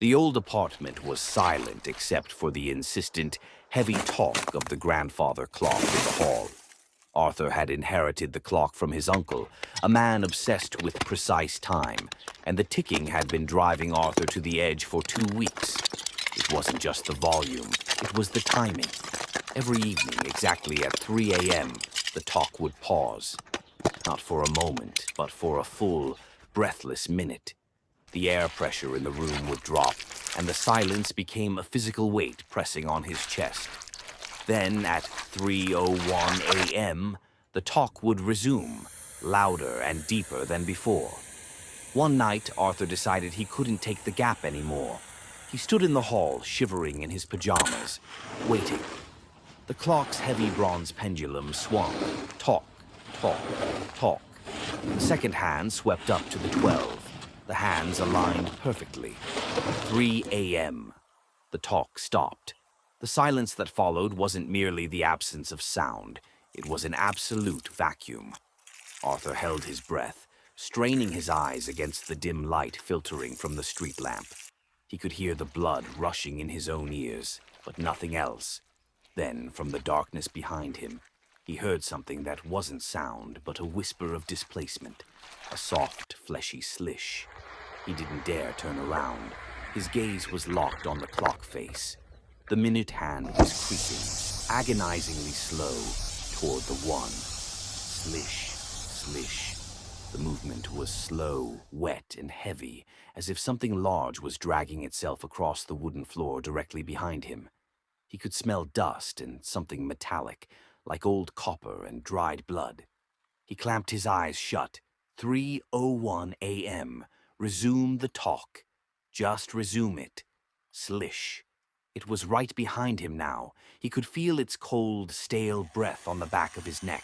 The old apartment was silent except for the insistent, heavy talk of the grandfather clock in the hall. Arthur had inherited the clock from his uncle, a man obsessed with precise time, and the ticking had been driving Arthur to the edge for 2 weeks. It wasn't just the volume, it was the timing. Every evening, exactly at 3 a.m., the talk would pause. Not for a moment, but for a full, breathless minute. The air pressure in the room would drop, and the silence became a physical weight pressing on his chest. Then, at 3:01 a.m., the talk would resume, louder and deeper than before. One night, Arthur decided he couldn't take the gap anymore. He stood in the hall, shivering in his pajamas, waiting. The clock's heavy bronze pendulum swung, talk, talk, talk. The second hand swept up to the 12. The hands aligned perfectly. 3 a.m. The talk stopped. The silence that followed wasn't merely the absence of sound. It was an absolute vacuum. Arthur held his breath, straining his eyes against the dim light filtering from the street lamp. He could hear the blood rushing in his own ears, but nothing else. Then, from the darkness behind him, he heard something that wasn't sound, but a whisper of displacement, a soft, fleshy slish. He didn't dare turn around. His gaze was locked on the clock face. The minute hand was creeping, agonizingly slow, toward the 1. Slish, slish. The movement was slow, wet, and heavy, as if something large was dragging itself across the wooden floor directly behind him. He could smell dust and something metallic, like old copper and dried blood. He clamped his eyes shut. 3:01 a.m. Resume the talk. Just resume it. Slish. It was right behind him now. He could feel its cold, stale breath on the back of his neck.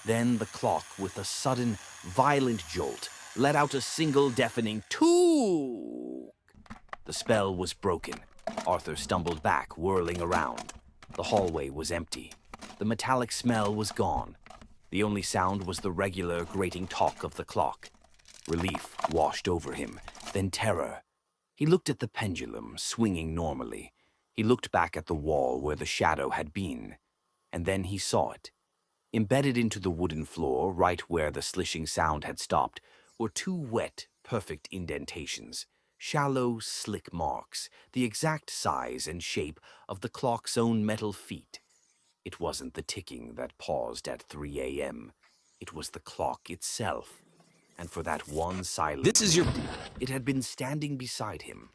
Then the clock, with a sudden, violent jolt, let out a single deafening toot. The spell was broken. Arthur stumbled back, whirling around. The hallway was empty. The metallic smell was gone. The only sound was the regular, grating talk of the clock. Relief washed over him, then terror. He looked at the pendulum, swinging normally. He looked back at the wall where the shadow had been. And then he saw it. Embedded into the wooden floor, right where the slishing sound had stopped, were 2 wet, perfect indentations. Shallow, slick marks, the exact size and shape of the clock's own metal feet. It wasn't the ticking that paused at 3 a.m. It was the clock itself. And for that one silent This is your... it had been standing beside him,